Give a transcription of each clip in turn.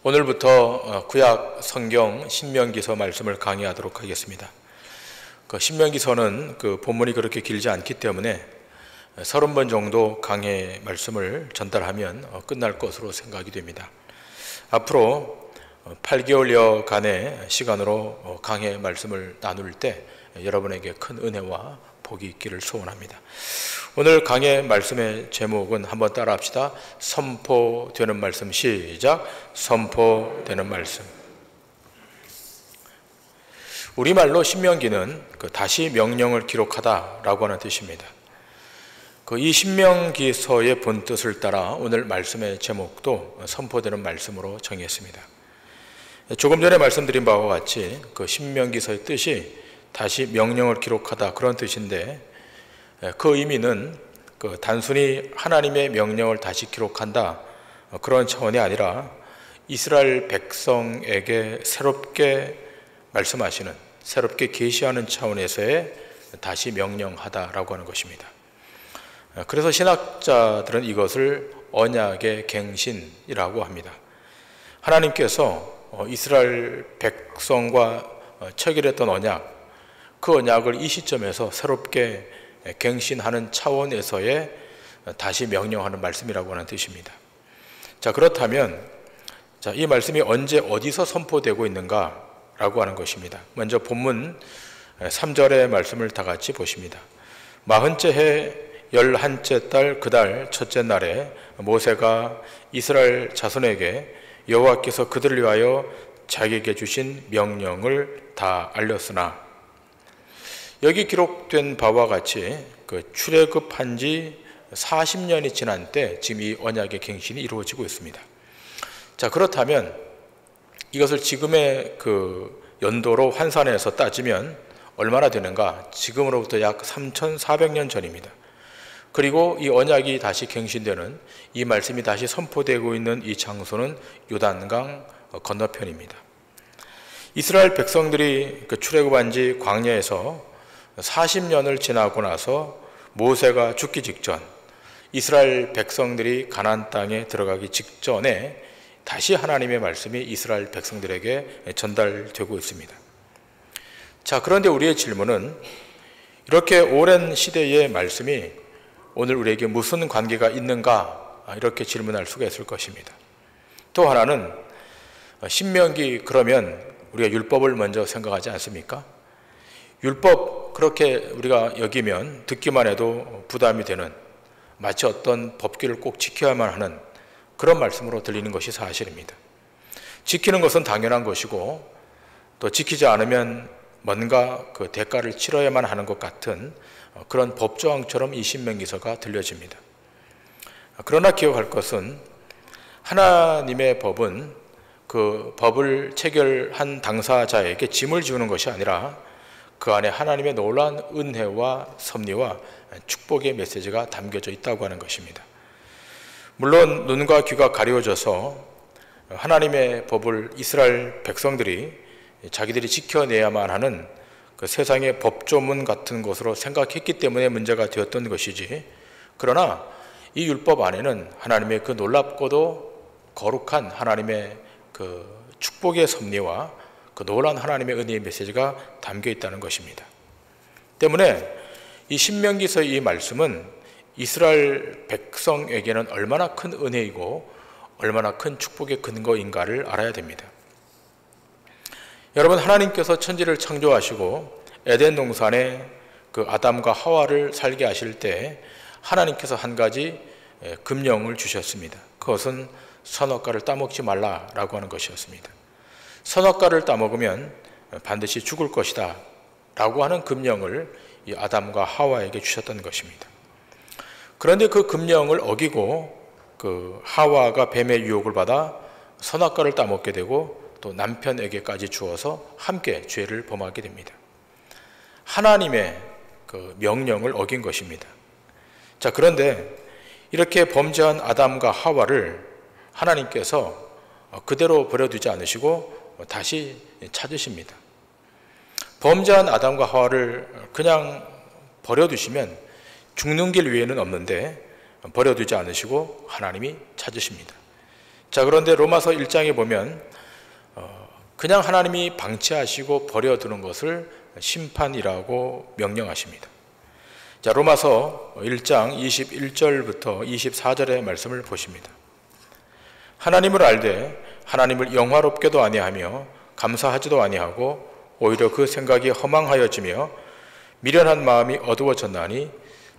오늘부터 구약 성경 신명기서 말씀을 강의하도록 하겠습니다. 신명기서는 본문이 그렇게 길지 않기 때문에 30번 정도 강의 말씀을 전달하면 끝날 것으로 생각이 됩니다. 앞으로 8개월여간의 시간으로 강의 말씀을 나눌 때 여러분에게 큰 은혜와 복이 있기를 소원합니다. 오늘 강의 말씀의 제목은 한번 따라 합시다. 선포되는 말씀. 시작. 선포되는 말씀. 우리말로 신명기는 다시 명령을 기록하다라고 하는 뜻입니다. 이 신명기서의 본뜻을 따라 오늘 말씀의 제목도 선포되는 말씀으로 정했습니다. 조금 전에 말씀드린 바와 같이 신명기서의 뜻이 다시 명령을 기록하다 그런 뜻인데, 그 의미는 단순히 하나님의 명령을 다시 기록한다 그런 차원이 아니라 이스라엘 백성에게 새롭게 말씀하시는, 새롭게 계시하는 차원에서의 다시 명령하다라고 하는 것입니다. 그래서 신학자들은 이것을 언약의 갱신이라고 합니다. 하나님께서 이스라엘 백성과 체결했던 언약, 그 언약을 이 시점에서 새롭게 갱신하는 차원에서의 다시 명령하는 말씀이라고 하는 뜻입니다. 자, 그렇다면 이 말씀이 언제 어디서 선포되고 있는가라고 하는 것입니다. 먼저 본문 3절의 말씀을 다 같이 보십니다. 40째 해 11째 달 그 달 첫째 날에 모세가 이스라엘 자손에게 여호와께서 그들을 위하여 자기에게 주신 명령을 다 알렸으나, 여기 기록된 바와 같이 출애굽한 지 40년이 지난 때 지금 이 언약의 갱신이 이루어지고 있습니다. 자, 그렇다면 이것을 지금의 연도로 환산해서 따지면 얼마나 되는가? 지금으로부터 약 3,400년 전입니다. 그리고 이 언약이 다시 갱신되는, 이 말씀이 다시 선포되고 있는 이 장소는 요단강 건너편입니다. 이스라엘 백성들이 출애굽한 지 광야에서 40년을 지나고 나서 모세가 죽기 직전, 이스라엘 백성들이 가나안 땅에 들어가기 직전에 다시 하나님의 말씀이 이스라엘 백성들에게 전달되고 있습니다. 자, 그런데 우리의 질문은 이렇게 오랜 시대의 말씀이 오늘 우리에게 무슨 관계가 있는가, 이렇게 질문할 수가 있을 것입니다. 또 하나는 신명기, 그러면 우리가 율법을 먼저 생각하지 않습니까? 율법, 그렇게 우리가 여기면 듣기만 해도 부담이 되는, 마치 어떤 법규를 꼭 지켜야만 하는 그런 말씀으로 들리는 것이 사실입니다. 지키는 것은 당연한 것이고, 또 지키지 않으면 뭔가 대가를 치러야만 하는 것 같은 그런 법조항처럼 이 신명기서가 들려집니다. 그러나 기억할 것은 하나님의 법은 그 법을 체결한 당사자에게 짐을 지우는 것이 아니라 그 안에 하나님의 놀라운 은혜와 섭리와 축복의 메시지가 담겨져 있다고 하는 것입니다. 물론 눈과 귀가 가려워져서 하나님의 법을 이스라엘 백성들이 자기들이 지켜내야만 하는 세상의 법조문 같은 것으로 생각했기 때문에 문제가 되었던 것이지, 그러나 이 율법 안에는 하나님의 놀랍고도 거룩한 하나님의 축복의 섭리와 놀라운 하나님의 은혜의 메시지가 담겨 있다는 것입니다. 때문에 이 신명기서의 이 말씀은 이스라엘 백성에게는 얼마나 큰 은혜이고 얼마나 큰 축복의 근거인가를 알아야 됩니다. 여러분, 하나님께서 천지를 창조하시고 에덴 동산에 아담과 하와를 살게 하실 때 하나님께서 한 가지 금령을 주셨습니다. 그것은 선악과를 따먹지 말라라고 하는 것이었습니다. 선악과를 따먹으면 반드시 죽을 것이다 라고 하는 금령을 이 아담과 하와에게 주셨던 것입니다. 그런데 그 금령을 어기고 하와가 뱀의 유혹을 받아 선악과를 따먹게 되고 또 남편에게까지 주어서 함께 죄를 범하게 됩니다. 하나님의 명령을 어긴 것입니다. 자, 그런데 이렇게 범죄한 아담과 하와를 하나님께서 그대로 버려두지 않으시고 다시 찾으십니다. 범죄한 아담과 하와를 그냥 버려두시면 죽는 길 외에는 없는데 버려두지 않으시고 하나님이 찾으십니다. 자, 그런데 로마서 1장에 보면 그냥 하나님이 방치하시고 버려두는 것을 심판이라고 명령하십니다. 자, 로마서 1장 21절부터 24절의 말씀을 보십니다. 하나님을 알되 하나님을 영화롭게도 아니하며 감사하지도 아니하고 오히려 그 생각이 허망하여지며 미련한 마음이 어두워졌나니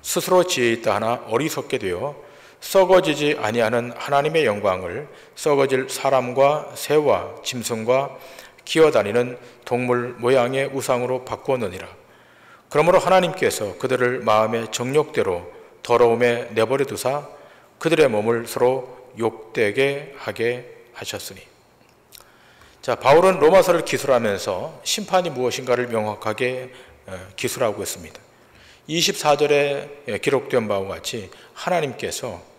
스스로 지혜 있다 하나 어리석게 되어 썩어지지 아니하는 하나님의 영광을 썩어질 사람과 새와 짐승과 기어다니는 동물 모양의 우상으로 바꾸었느니라. 그러므로 하나님께서 그들을 마음의 정욕대로 더러움에 내버려 두사 그들의 몸을 서로 욕되게 하게 하셨으니. 자, 바울은 로마서를 기술하면서 심판이 무엇인가를 명확하게 기술하고 있습니다. 24절에 기록된 바와 같이 하나님께서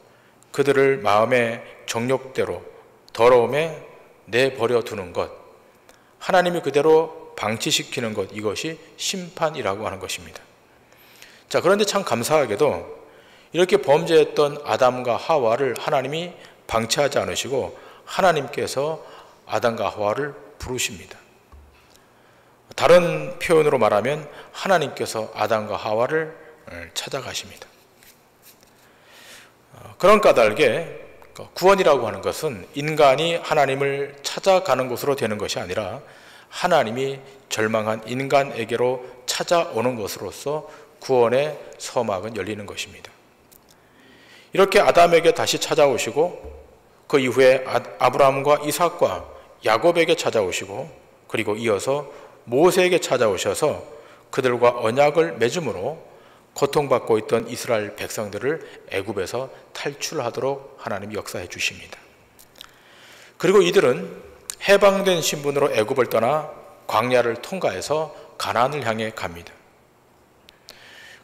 그들을 마음의 정욕대로 더러움에 내버려 두는 것, 하나님이 그대로 방치시키는 것, 이것이 심판이라고 하는 것입니다. 자, 그런데 참 감사하게도 이렇게 범죄했던 아담과 하와를 하나님이 방치하지 않으시고 하나님께서 아담과 하와를 부르십니다. 다른 표현으로 말하면 하나님께서 아담과 하와를 찾아가십니다. 그런 까닭에 구원이라고 하는 것은 인간이 하나님을 찾아가는 곳으로 되는 것이 아니라 하나님이 절망한 인간에게로 찾아오는 것으로서 구원의 서막은 열리는 것입니다. 이렇게 아담에게 다시 찾아오시고 그 이후에 아브라함과 이삭과 야곱에게 찾아오시고 그리고 이어서 모세에게 찾아오셔서 그들과 언약을 맺음으로 고통받고 있던 이스라엘 백성들을 애굽에서 탈출하도록 하나님이 역사해 주십니다. 그리고 이들은 해방된 신분으로 애굽을 떠나 광야를 통과해서 가나안을 향해 갑니다.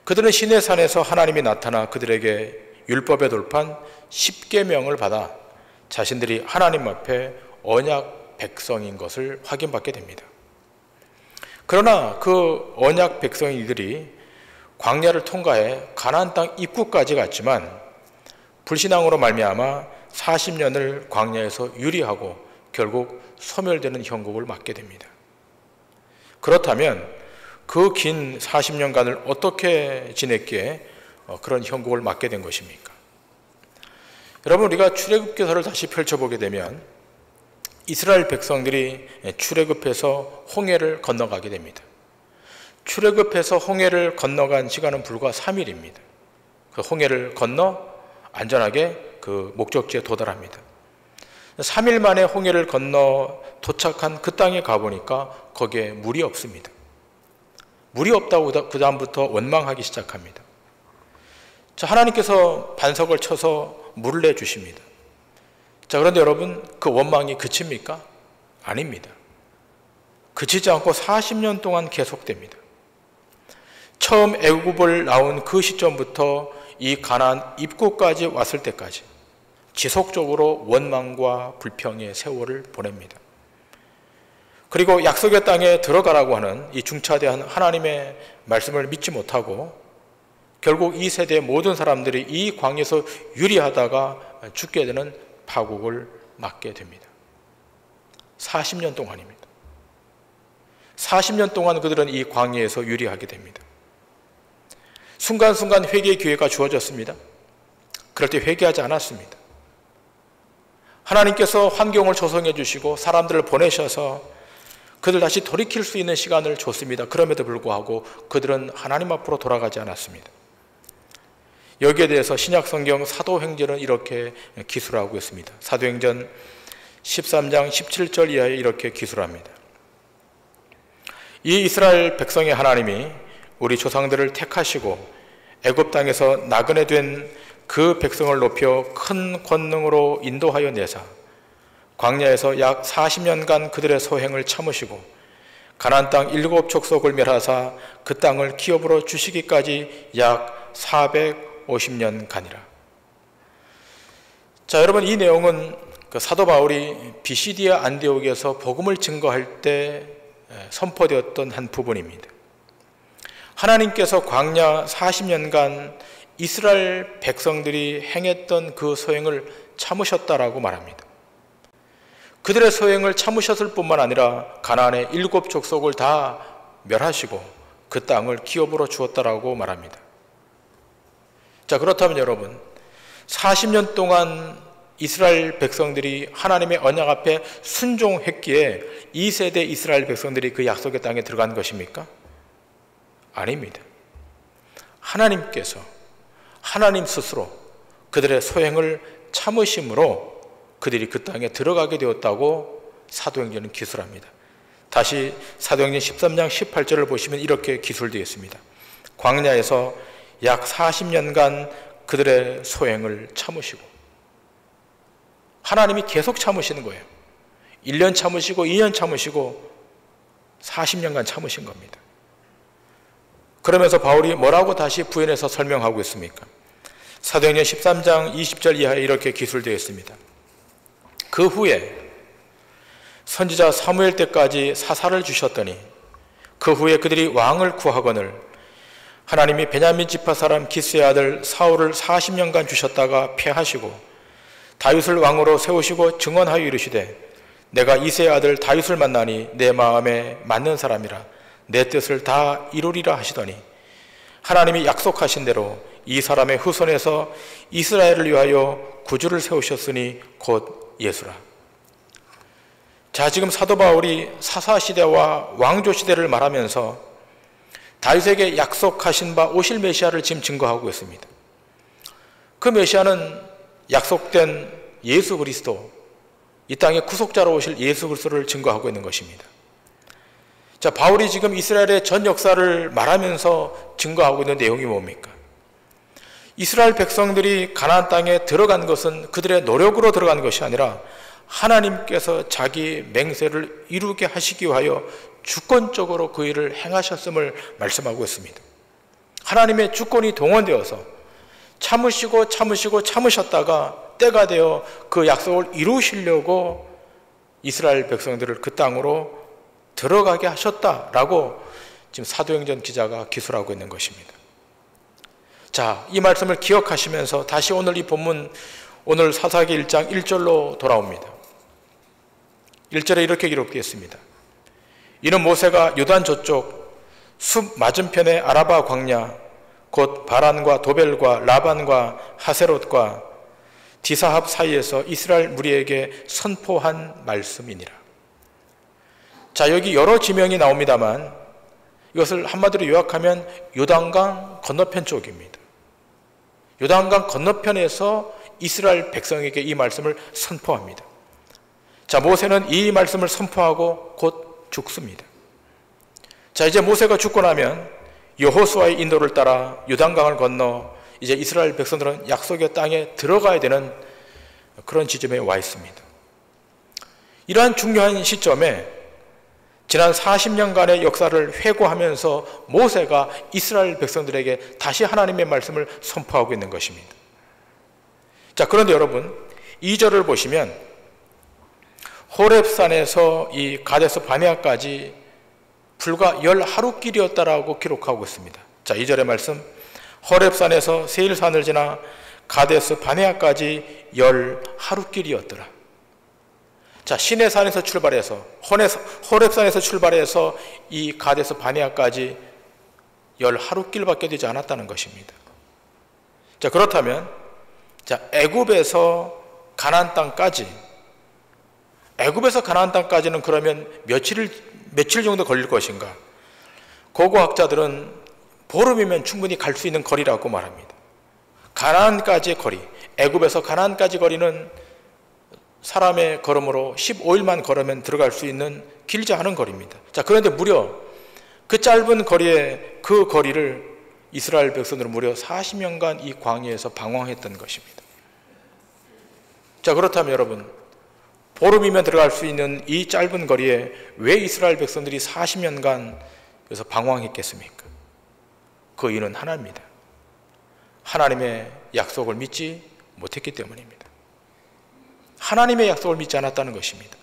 그들은 시내산에서 하나님이 나타나 그들에게 율법의 돌판 10계명을 받아 자신들이 하나님 앞에 언약 백성인 것을 확인받게 됩니다. 그러나 그 언약 백성인 이들이 광야를 통과해 가나안 땅 입구까지 갔지만 불신앙으로 말미암아 40년을 광야에서 유리하고 결국 소멸되는 형국을 맞게 됩니다. 그렇다면 그 긴 40년간을 어떻게 지냈기에 그런 형국을 맞게 된 것입니까? 여러분, 우리가 출애굽기서를 다시 펼쳐보게 되면 이스라엘 백성들이 출애굽해서 홍해를 건너가게 됩니다. 출애굽해서 홍해를 건너간 시간은 불과 3일입니다. 그 홍해를 건너 안전하게 그 목적지에 도달합니다. 3일 만에 홍해를 건너 도착한 그 땅에 가보니까 거기에 물이 없습니다. 물이 없다고 그 다음부터 원망하기 시작합니다. 자, 하나님께서 반석을 쳐서 물을 내주십니다. 자, 그런데 여러분, 그 원망이 그칩니까? 아닙니다. 그치지 않고 40년 동안 계속됩니다. 처음 애굽을 나온 그 시점부터 이 가나안 입구까지 왔을 때까지 지속적으로 원망과 불평의 세월을 보냅니다. 그리고 약속의 땅에 들어가라고 하는 이 중차대한 하나님의 말씀을 믿지 못하고 결국 이 세대의 모든 사람들이 이 광야에서 유리하다가 죽게 되는 파국을 맞게 됩니다. 40년 동안입니다. 40년 동안 그들은 이 광야에서 유리하게 됩니다. 순간순간 회개의 기회가 주어졌습니다. 그럴 때 회개하지 않았습니다. 하나님께서 환경을 조성해 주시고 사람들을 보내셔서 그들 다시 돌이킬 수 있는 시간을 줬습니다. 그럼에도 불구하고 그들은 하나님 앞으로 돌아가지 않았습니다. 여기에 대해서 신약성경 사도행전은 이렇게 기술하고 있습니다. 사도행전 13장 17절 이하에 이렇게 기술합니다. 이 이스라엘 백성의 하나님이 우리 조상들을 택하시고 애굽 땅에서 나그네 된 그 백성을 높여 큰 권능으로 인도하여 내사 광야에서 약 40년간 그들의 소행을 참으시고 가나안 땅 7족속을 멸하사 그 땅을 기업으로 주시기까지 약 450년간이라. 자, 여러분, 이 내용은 그 사도 바울이 비시디아 안디옥에서 복음을 증거할 때 선포되었던 한 부분입니다. 하나님께서 광야 40년간 이스라엘 백성들이 행했던 그 소행을 참으셨다라고 말합니다. 그들의 소행을 참으셨을 뿐만 아니라 가나안의 7 족속을 다 멸하시고 그 땅을 기업으로 주었다라고 말합니다. 자, 그렇다면 여러분, 40년 동안 이스라엘 백성들이 하나님의 언약 앞에 순종했기에 2세대 이스라엘 백성들이 그 약속의 땅에 들어간 것입니까? 아닙니다. 하나님께서 하나님 스스로 그들의 소행을 참으심으로 그들이 그 땅에 들어가게 되었다고 사도행전은 기술합니다. 다시 사도행전 13장 18절을 보시면 이렇게 기술되어 있습니다. 광야에서 약 40년간 그들의 소행을 참으시고, 하나님이 계속 참으시는 거예요. 1년 참으시고 2년 참으시고 40년간 참으신 겁니다. 그러면서 바울이 뭐라고 다시 부연해서 설명하고 있습니까? 사도행전 13장 20절 이하에 이렇게 기술되어 있습니다. 그 후에 선지자 사무엘 때까지 사사를 주셨더니 그 후에 그들이 왕을 구하거늘 하나님이 베냐민 지파 사람 기스의 아들 사울을 40년간 주셨다가 패하시고 다윗을 왕으로 세우시고 증언하여 이르시되 내가 이새의 아들 다윗을 만나니 내 마음에 맞는 사람이라 내 뜻을 다 이루리라 하시더니 하나님이 약속하신 대로 이 사람의 후손에서 이스라엘을 위하여 구주를 세우셨으니 곧 예수라. 자, 지금 사도 바울이 사사시대와 왕조시대를 말하면서 다윗에게 약속하신 바 오실 메시아를 지금 증거하고 있습니다. 그 메시아는 약속된 예수 그리스도, 이 땅의 구속자로 오실 예수 그리스도를 증거하고 있는 것입니다. 자, 바울이 지금 이스라엘의 전 역사를 말하면서 증거하고 있는 내용이 뭡니까? 이스라엘 백성들이 가나안 땅에 들어간 것은 그들의 노력으로 들어간 것이 아니라 하나님께서 자기 맹세를 이루게 하시기 위하여 주권적으로 그 일을 행하셨음을 말씀하고 있습니다. 하나님의 주권이 동원되어서 참으셨다가 때가 되어 그 약속을 이루시려고 이스라엘 백성들을 그 땅으로 들어가게 하셨다라고 지금 사도행전 기자가 기술하고 있는 것입니다. 자, 이 말씀을 기억하시면서 다시 오늘 이 본문, 오늘 사사기 1장 1절로 돌아옵니다. 1절에 이렇게 기록되어 있습니다. 이는 모세가 요단 저쪽 숲 맞은편의 아라바 광야 곧 바란과 도벨과 라반과 하세롯과 디사합 사이에서 이스라엘 무리에게 선포한 말씀이니라. 자, 여기 여러 지명이 나옵니다만 이것을 한마디로 요약하면 요단강 건너편 쪽입니다. 요단강 건너편에서 이스라엘 백성에게 이 말씀을 선포합니다. 자, 모세는 이 말씀을 선포하고 곧 죽습니다. 자, 이제 모세가 죽고 나면 여호수아의 인도를 따라 요단강을 건너 이제 이스라엘 백성들은 약속의 땅에 들어가야 되는 그런 지점에 와 있습니다. 이러한 중요한 시점에 지난 40년간의 역사를 회고하면서 모세가 이스라엘 백성들에게 다시 하나님의 말씀을 선포하고 있는 것입니다. 자, 그런데 여러분 2절을 보시면 호렙산에서 이 가데스 바네아까지 불과 10하루길이었다라고 기록하고 있습니다. 자, 2절의 말씀, 호렙산에서 세일산을 지나 가데스 바네아까지 10하루길이었더라. 자, 시내산에서 출발해서 호렙산에서 출발해서 이 가데스 바네아까지 10하루길밖에 되지 않았다는 것입니다. 자, 그렇다면 자, 애굽에서 가나안 땅까지는 그러면 며칠 정도 걸릴 것인가? 고고학자들은 보름이면 충분히 갈 수 있는 거리라고 말합니다. 가나안까지의 거리, 애굽에서 가나안까지 거리는 사람의 걸음으로 15일만 걸으면 들어갈 수 있는 길지 않은 거리입니다. 자, 그런데 무려 그 짧은 거리에 그 거리를 이스라엘 백성들은 무려 40년간 이 광야에서 방황했던 것입니다. 자, 그렇다면 여러분, 보름이면 들어갈 수 있는 이 짧은 거리에 왜 이스라엘 백성들이 40년간 그래서 방황했겠습니까? 그 이유는 하나입니다. 하나님의 약속을 믿지 못했기 때문입니다. 하나님의 약속을 믿지 않았다는 것입니다.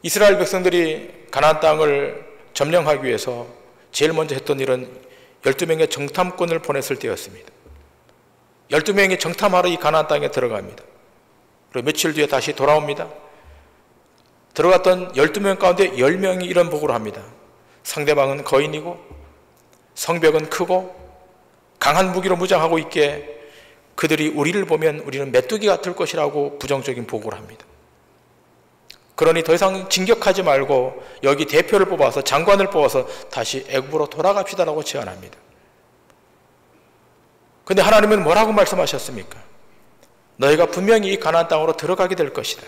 이스라엘 백성들이 가나안 땅을 점령하기 위해서 제일 먼저 했던 일은 12명의 정탐꾼을 보냈을 때였습니다. 12명이 정탐하러 이 가나안 땅에 들어갑니다. 그리고 며칠 뒤에 다시 돌아옵니다. 들어갔던 12명 가운데 10명이 이런 보고를 합니다. 상대방은 거인이고 성벽은 크고 강한 무기로 무장하고 있기에 그들이 우리를 보면 우리는 메뚜기 같을 것이라고 부정적인 보고를 합니다. 그러니 더 이상 진격하지 말고 여기 대표를 뽑아서 장관을 뽑아서 다시 애굽으로 돌아갑시다라고 제안합니다. 그런데 하나님은 뭐라고 말씀하셨습니까? 너희가 분명히 이 가나안 땅으로 들어가게 될 것이다.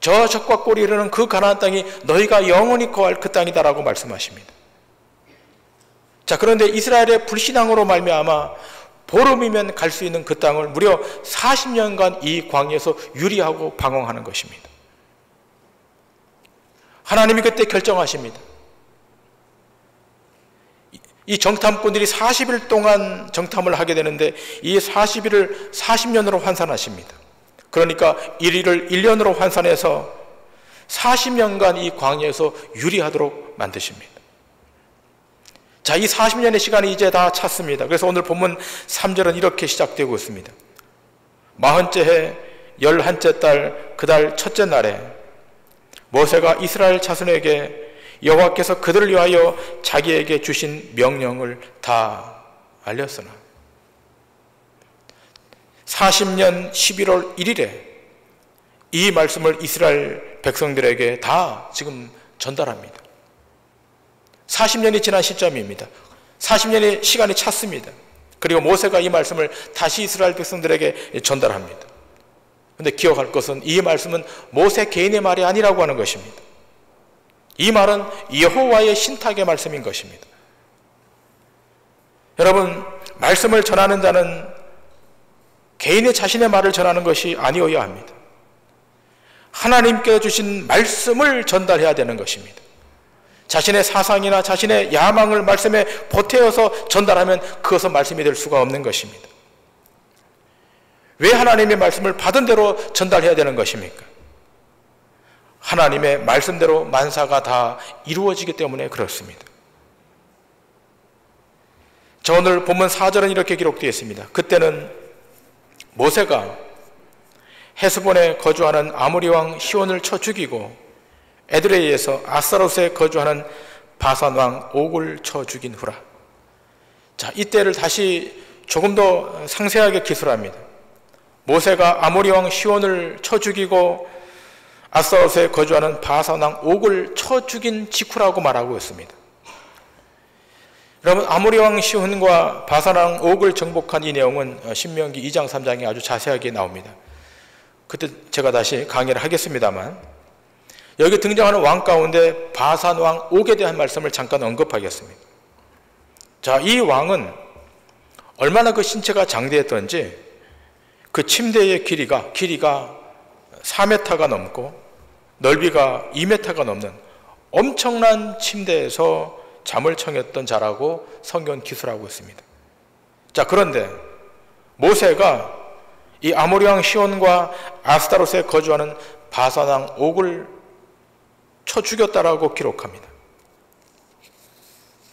저 적과 꼴이 이르는 그 가나안 땅이 너희가 영원히 거할 그 땅이다라고 말씀하십니다. 자, 그런데 이스라엘의 불신앙으로 말미암아 보름이면 갈 수 있는 그 땅을 무려 40년간 이 광야에서 유리하고 방황하는 것입니다. 하나님이 그때 결정하십니다. 이 정탐꾼들이 40일 동안 정탐을 하게 되는데 이 40일을 40년으로 환산하십니다. 그러니까 1일을 1년으로 환산해서 40년간 이 광야에서 유리하도록 만드십니다. 자, 이 40년의 시간이 이제 다 찼습니다. 그래서 오늘 본문 3절은 이렇게 시작되고 있습니다. 40째 해 11째 달 그 달 첫째 날에 모세가 이스라엘 자손에게 여호와께서 그들을 위하여 자기에게 주신 명령을 다 알렸으나 40년 11월 1일에 이 말씀을 이스라엘 백성들에게 다 지금 전달합니다. 40년이 지난 시점입니다. 40년의 시간이 찼습니다. 그리고 모세가 이 말씀을 다시 이스라엘 백성들에게 전달합니다. 그런데 기억할 것은 이 말씀은 모세 개인의 말이 아니라고 하는 것입니다. 이 말은 여호와의 신탁의 말씀인 것입니다. 여러분, 말씀을 전하는 자는 개인의 자신의 말을 전하는 것이 아니어야 합니다. 하나님께서 주신 말씀을 전달해야 되는 것입니다. 자신의 사상이나 자신의 야망을 말씀에 보태어서 전달하면 그것은 말씀이 될 수가 없는 것입니다. 왜 하나님의 말씀을 받은 대로 전달해야 되는 것입니까? 하나님의 말씀대로 만사가 다 이루어지기 때문에 그렇습니다. 자, 오늘 본문 4절은 이렇게 기록되어 있습니다. 그때는 모세가 헤스본에 거주하는 아모리 왕 시온을 쳐 죽이고 에드레이에서 아스타롯에 거주하는 바산 왕 옥을 쳐 죽인 후라. 자, 이때를 다시 조금 더 상세하게 기술합니다. 모세가 아모리 왕 시온을 쳐 죽이고 아스타롯에 거주하는 바산 왕 옥을 쳐 죽인 직후라고 말하고 있습니다. 여러분, 아모리 왕 시온과 바산 왕 옥을 정복한 이 내용은 신명기 2장 3장에 아주 자세하게 나옵니다. 그때 제가 다시 강의를 하겠습니다만 여기 등장하는 왕 가운데 바산 왕 옥에 대한 말씀을 잠깐 언급하겠습니다. 자, 이 왕은 얼마나 그 신체가 장대했던지 그 침대의 길이가 4m가 넘고 넓이가 2m가 넘는 엄청난 침대에서 잠을 청했던 자라고 성경 기술하고 있습니다. 자, 그런데 모세가 이 아모리 왕 시온과 아스타롯에 거주하는 바산 왕 옥을 쳐 죽였다라고 기록합니다.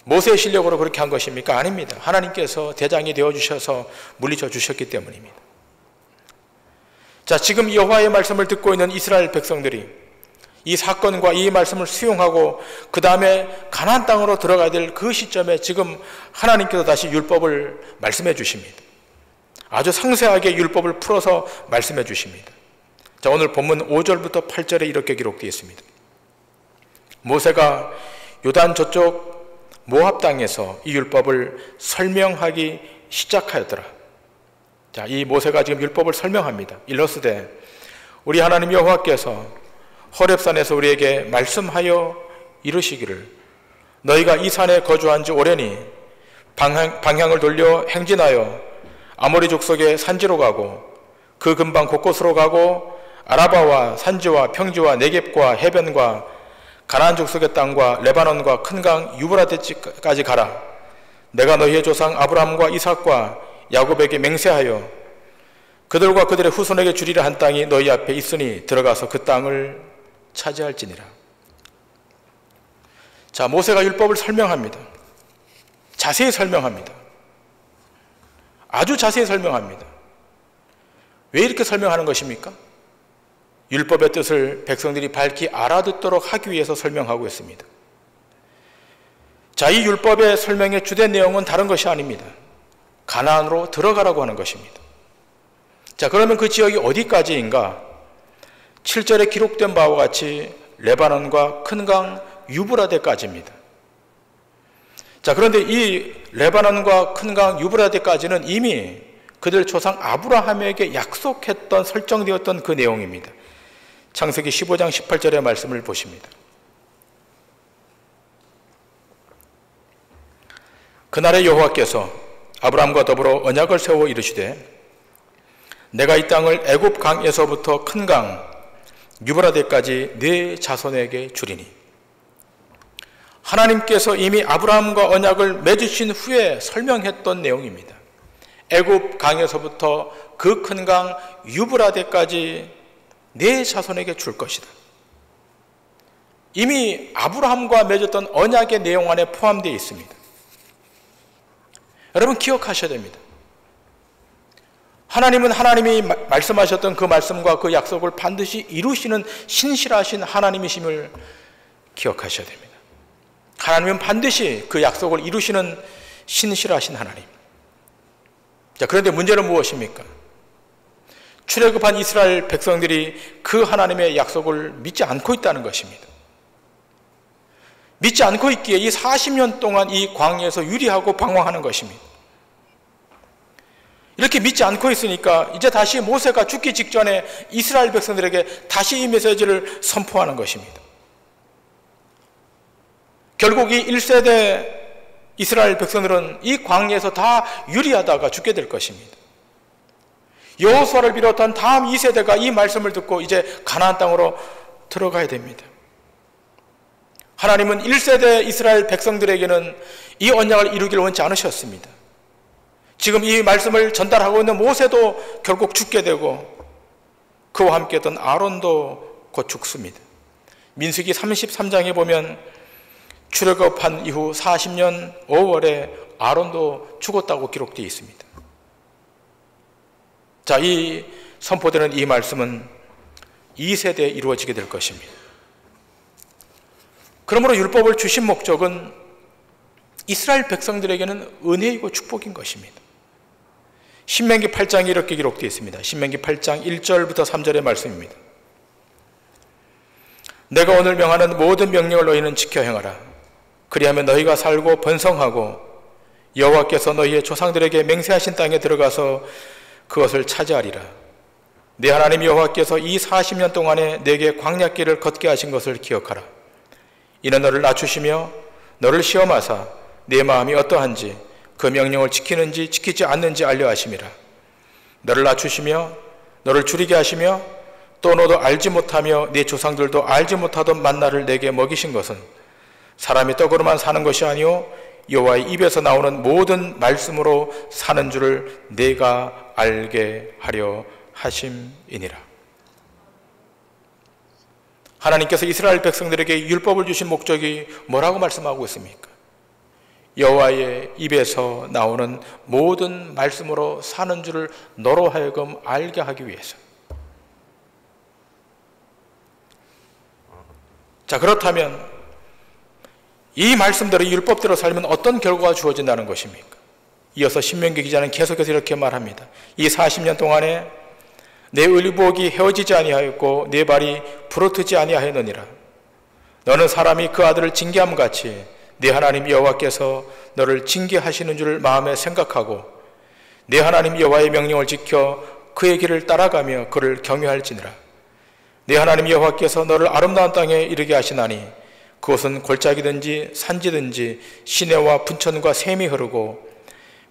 모세의 실력으로 그렇게 한 것입니까? 아닙니다. 하나님께서 대장이 되어주셔서 물리쳐 주셨기 때문입니다. 자, 지금 여호와의 말씀을 듣고 있는 이스라엘 백성들이 이 사건과 이 말씀을 수용하고 그 다음에 가나안 땅으로 들어가야 될 그 시점에 지금 하나님께서 다시 율법을 말씀해 주십니다. 아주 상세하게 율법을 풀어서 말씀해 주십니다. 자, 오늘 본문 5절부터 8절에 이렇게 기록되어 있습니다. 모세가 요단 저쪽 모압 땅에서 이 율법을 설명하기 시작하였더라. 자, 이 모세가 지금 율법을 설명합니다. 일러스되 우리 하나님 여호와께서 호렙산에서 우리에게 말씀하여 이르시기를 너희가 이 산에 거주한 지 오래니 방향을 돌려 행진하여 아모리 족속의 산지로 가고 그 근방 곳곳으로 가고 아라바와 산지와 평지와 네겝과 해변과 가나안 족속의 땅과 레바논과 큰 강 유브라데스까지 가라. 내가 너희의 조상 아브라함과 이삭과 야곱에게 맹세하여 그들과 그들의 후손에게 주리라 한 땅이 너희 앞에 있으니 들어가서 그 땅을 차지할지니라. 자, 모세가 율법을 설명합니다. 자세히 설명합니다. 아주 자세히 설명합니다. 왜 이렇게 설명하는 것입니까? 율법의 뜻을 백성들이 밝히 알아듣도록 하기 위해서 설명하고 있습니다. 자, 이 율법의 설명의 주된 내용은 다른 것이 아닙니다. 가나안으로 들어가라고 하는 것입니다. 자, 그러면 그 지역이 어디까지인가? 7절에 기록된 바와 같이 레바논과 큰 강 유브라데까지입니다. 자, 그런데 이 레바논과 큰 강 유브라데까지는 이미 그들 조상 아브라함에게 약속했던 설정되었던 그 내용입니다. 창세기 15장 18절의 말씀을 보십니다. 그날에 여호와께서 아브라함과 더불어 언약을 세워 이르시되 내가 이 땅을 애굽 강에서부터 큰 강 유브라데까지 네 자손에게 주리니. 하나님께서 이미 아브라함과 언약을 맺으신 후에 설명했던 내용입니다. 애굽 강에서부터 그 큰 강 유브라데까지 네 자손에게 줄 것이다. 이미 아브라함과 맺었던 언약의 내용 안에 포함되어 있습니다. 여러분 기억하셔야 됩니다. 하나님은 하나님이 말씀하셨던 그 말씀과 그 약속을 반드시 이루시는 신실하신 하나님이심을 기억하셔야 됩니다. 하나님은 반드시 그 약속을 이루시는 신실하신 하나님. 자, 그런데 문제는 무엇입니까? 출애굽한 이스라엘 백성들이 그 하나님의 약속을 믿지 않고 있다는 것입니다. 믿지 않고 있기에 이 40년 동안 이 광야에서 유리하고 방황하는 것입니다. 이렇게 믿지 않고 있으니까 이제 다시 모세가 죽기 직전에 이스라엘 백성들에게 다시 이 메시지를 선포하는 것입니다. 결국 이 1세대 이스라엘 백성들은 이 광야에서 다 유리하다가 죽게 될 것입니다. 여호수아를 비롯한 다음 2세대가 이 말씀을 듣고 이제 가나안 땅으로 들어가야 됩니다. 하나님은 1세대 이스라엘 백성들에게는 이 언약을 이루기를 원치 않으셨습니다. 지금 이 말씀을 전달하고 있는 모세도 결국 죽게 되고 그와 함께 했던 아론도 곧 죽습니다. 민수기 33장에 보면 출애굽한 이후 40년 5월에 아론도 죽었다고 기록되어 있습니다. 자, 이 선포되는 이 말씀은 2세대에 이루어지게 될 것입니다. 그러므로 율법을 주신 목적은 이스라엘 백성들에게는 은혜이고 축복인 것입니다. 신명기 8장에 이렇게 기록되어 있습니다. 신명기 8장 1절부터 3절의 말씀입니다. 내가 오늘 명하는 모든 명령을 너희는 지켜 행하라. 그리하면 너희가 살고 번성하고 여호와께서 너희의 조상들에게 맹세하신 땅에 들어가서 그것을 차지하리라. 내 하나님 여호와께서 이 40년 동안에 내게 광야길을 걷게 하신 것을 기억하라. 이는 너를 낮추시며 너를 시험하사 내 마음이 어떠한지 그 명령을 지키는지 지키지 않는지 알려 하심이라. 너를 낮추시며 너를 줄이게 하시며 또 너도 알지 못하며 네 조상들도 알지 못하던 만나를 내게 먹이신 것은 사람이 떡으로만 사는 것이 아니오 여호와의 입에서 나오는 모든 말씀으로 사는 줄을 내가 알게 하려 하심이니라. 하나님께서 이스라엘 백성들에게 율법을 주신 목적이 뭐라고 말씀하고 있습니까? 여호와의 입에서 나오는 모든 말씀으로 사는 줄을 너로 하여금 알게 하기 위해서. 자, 그렇다면 이 말씀대로 율법대로 살면 어떤 결과가 주어진다는 것입니까? 이어서 신명기 기자는 계속해서 이렇게 말합니다. 이 40년 동안에 내 의복이 헤어지지 아니하였고 내 발이 부러뜨지 아니하였느니라. 너는 사람이 그 아들을 징계함 같이 내 하나님 여호와께서 너를 징계하시는 줄 마음에 생각하고 내 하나님 여호와의 명령을 지켜 그의 길을 따라가며 그를 경외할지니라. 내 하나님 여호와께서 너를 아름다운 땅에 이르게 하시나니 그것은 골짜기든지 산지든지 시내와 분천과 샘이 흐르고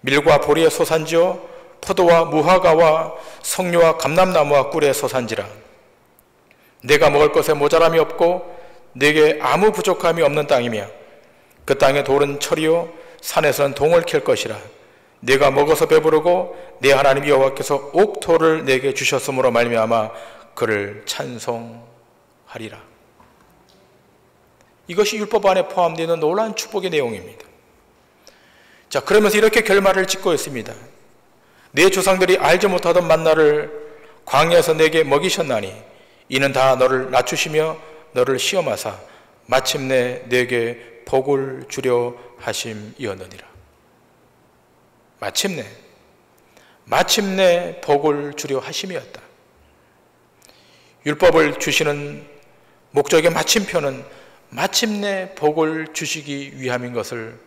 밀과 보리의 소산지요 포도와 무화과와 석류와 감람나무와 꿀의 소산지라. 내가 먹을 것에 모자람이 없고 내게 아무 부족함이 없는 땅이며 그 땅의 돌은 철이요 산에서는 동을 캘 것이라. 내가 먹어서 배부르고 내 하나님 여호와께서 옥토를 내게 주셨으므로 말미암아 그를 찬송하리라. 이것이 율법 안에 포함되어 있는 놀라운 축복의 내용입니다. 자, 그러면서 이렇게 결말을 짓고 있습니다. 내 조상들이 알지 못하던 만나를 광야에서 내게 먹이셨나니 이는 다 너를 낮추시며 너를 시험하사 마침내 내게 복을 주려 하심이었느니라. 마침내 복을 주려 하심이었다. 율법을 주시는 목적의 마침표는 마침내 복을 주시기 위함인 것을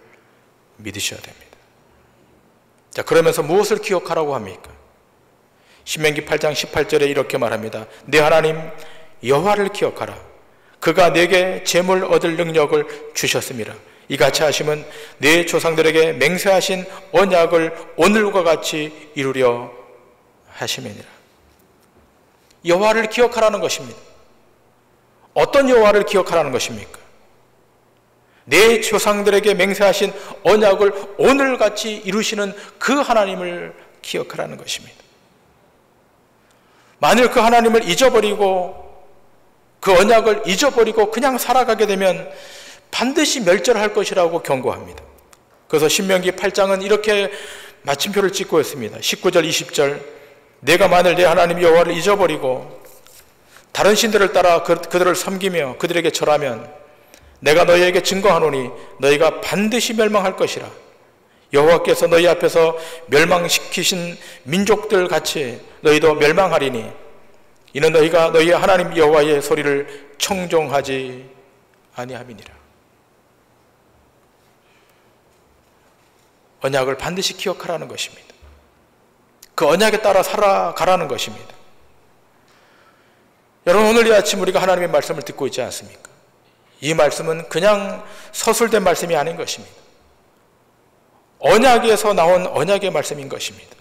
믿으셔야 됩니다. 자, 그러면서 무엇을 기억하라고 합니까? 신명기 8장 18절에 이렇게 말합니다. 내 하나님 여호와를 기억하라. 그가 내게 재물 얻을 능력을 주셨습니다. 이같이 하심은 내 조상들에게 맹세하신 언약을 오늘과 같이 이루려 하심이니라. 여호와를 기억하라는 것입니다. 어떤 여호와를 기억하라는 것입니까? 내 조상들에게 맹세하신 언약을 오늘같이 이루시는 그 하나님을 기억하라는 것입니다. 만일 그 하나님을 잊어버리고 그 언약을 잊어버리고 그냥 살아가게 되면 반드시 멸절할 것이라고 경고합니다. 그래서 신명기 8장은 이렇게 마침표를 찍고 있습니다. 19절 20절 내가 만일 내 하나님 여호와를 잊어버리고 다른 신들을 따라 그들을 섬기며 그들에게 절하면 내가 너희에게 증거하노니 너희가 반드시 멸망할 것이라. 여호와께서 너희 앞에서 멸망시키신 민족들 같이 너희도 멸망하리니 이는 너희가 너희 하나님 여호와의 소리를 청종하지 아니함이니라. 언약을 반드시 기억하라는 것입니다. 그 언약에 따라 살아가라는 것입니다. 여러분, 오늘 이 아침 우리가 하나님의 말씀을 듣고 있지 않습니까? 이 말씀은 그냥 서술된 말씀이 아닌 것입니다. 언약에서 나온 언약의 말씀인 것입니다.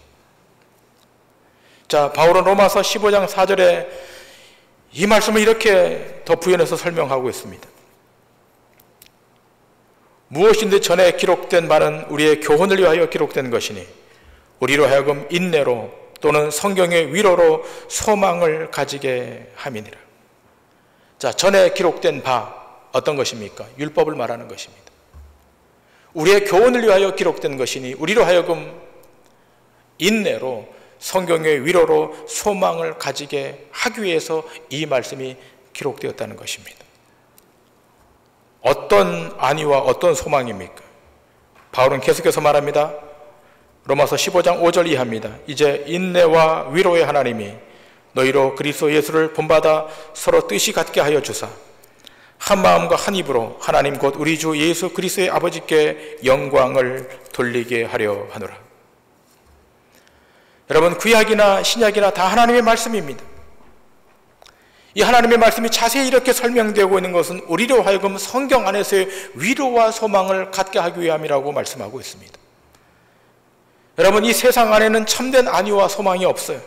자, 바울은 로마서 15장 4절에 이 말씀을 이렇게 더 부연해서 설명하고 있습니다. 무엇인지 전에 기록된 바는 우리의 교훈을 위하여 기록된 것이니 우리로 하여금 인내로 또는 성경의 위로로 소망을 가지게 함이니라. 자, 전에 기록된 바 어떤 것입니까? 율법을 말하는 것입니다. 우리의 교훈을 위하여 기록된 것이니 우리로 하여금 인내로 성경의 위로로 소망을 가지게 하기 위해서 이 말씀이 기록되었다는 것입니다. 어떤 안위와 어떤 소망입니까? 바울은 계속해서 말합니다. 로마서 15장 5절 이하입니다. 이제 인내와 위로의 하나님이 너희로 그리스도 예수를 본받아 서로 뜻이 같게 하여 주사 한 마음과 한 입으로 하나님 곧 우리 주 예수 그리스도의 아버지께 영광을 돌리게 하려 하노라. 여러분, 구약이나 신약이나 다 하나님의 말씀입니다. 이 하나님의 말씀이 자세히 이렇게 설명되고 있는 것은 우리로 하여금 성경 안에서의 위로와 소망을 갖게 하기 위함이라고 말씀하고 있습니다. 여러분, 이 세상 안에는 참된 안위와 소망이 없어요.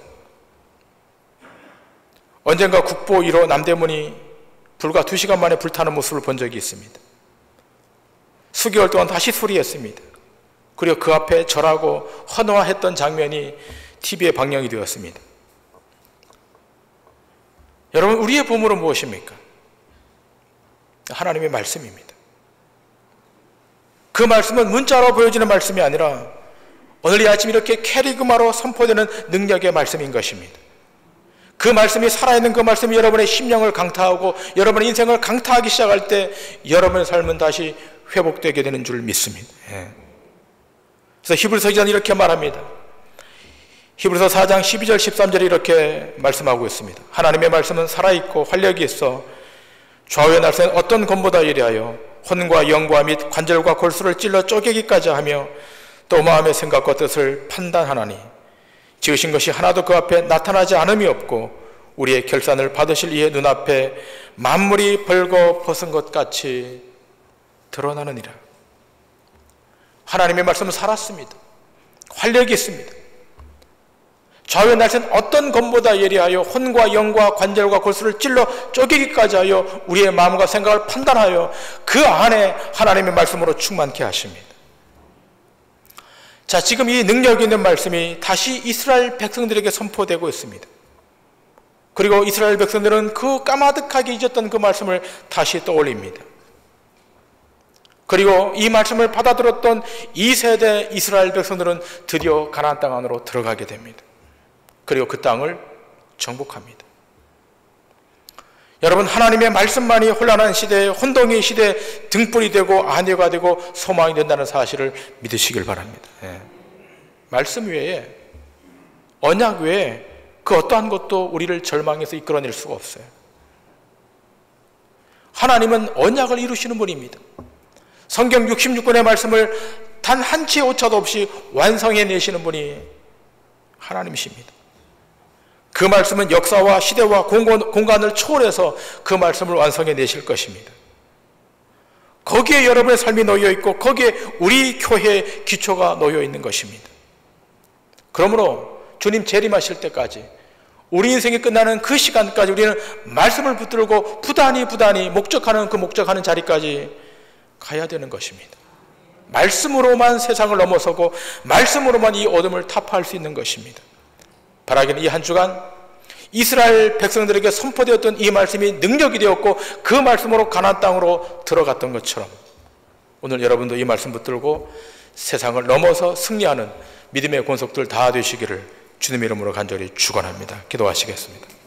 언젠가 국보 1호 남대문이 불과 2시간 만에 불타는 모습을 본 적이 있습니다. 수개월 동안 다시 수리했습니다. 그리고 그 앞에 절하고 헌화했던 장면이 TV에 방영이 되었습니다. 여러분, 우리의 보물은 무엇입니까? 하나님의 말씀입니다. 그 말씀은 문자로 보여지는 말씀이 아니라 오늘 이 아침 이렇게 캐리그마로 선포되는 능력의 말씀인 것입니다. 그 말씀이 살아있는 그 말씀이 여러분의 심령을 강타하고 여러분의 인생을 강타하기 시작할 때 여러분의 삶은 다시 회복되게 되는 줄 믿습니다. 그래서 히브리서 기자는 이렇게 말합니다. 히브리서 4장 12절 13절에 이렇게 말씀하고 있습니다. 하나님의 말씀은 살아있고 활력이 있어 좌우의 날쌘 어떤 검보다 예리하여 혼과 영과 및 관절과 골수를 찔러 쪼개기까지 하며 또 마음의 생각과 뜻을 판단하나니 지으신 것이 하나도 그 앞에 나타나지 않음이 없고 우리의 결산을 받으실 이의 눈앞에 만물이 벌거 벗은 것 같이 드러나느니라. 하나님의 말씀은 살았습니다. 활력이 있습니다. 좌우의 날쌘 어떤 검보다 예리하여 혼과 영과 관절과 골수를 찔러 쪼개기까지 하여 우리의 마음과 생각을 판단하여 그 안에 하나님의 말씀으로 충만케 하십니다. 자, 지금 이 능력 있는 말씀이 다시 이스라엘 백성들에게 선포되고 있습니다. 그리고 이스라엘 백성들은 그 까마득하게 잊었던 그 말씀을 다시 떠올립니다. 그리고 이 말씀을 받아들였던 2세대 이스라엘 백성들은 드디어 가나안 땅 안으로 들어가게 됩니다. 그리고 그 땅을 정복합니다. 여러분, 하나님의 말씀만이 혼란한 시대에, 혼동의 시대에 등불이 되고 안개가 되고 소망이 된다는 사실을 믿으시길 바랍니다. 예. 말씀 외에, 언약 외에 그 어떠한 것도 우리를 절망에서 이끌어낼 수가 없어요. 하나님은 언약을 이루시는 분입니다. 성경 66권의 말씀을 단 한 치의 오차도 없이 완성해 내시는 분이 하나님이십니다. 그 말씀은 역사와 시대와 공간을 초월해서 그 말씀을 완성해 내실 것입니다. 거기에 여러분의 삶이 놓여 있고 거기에 우리 교회의 기초가 놓여 있는 것입니다. 그러므로 주님 재림하실 때까지, 우리 인생이 끝나는 그 시간까지 우리는 말씀을 붙들고 부단히 목적하는 그 목적하는 자리까지 가야 되는 것입니다. 말씀으로만 세상을 넘어서고 말씀으로만 이 어둠을 타파할 수 있는 것입니다. 바라기는 이 한 주간 이스라엘 백성들에게 선포되었던 이 말씀이 능력이 되었고 그 말씀으로 가나안 땅으로 들어갔던 것처럼 오늘 여러분도 이 말씀 붙들고 세상을 넘어서 승리하는 믿음의 권속들 다 되시기를 주님의 이름으로 간절히 축원합니다. 기도하시겠습니다.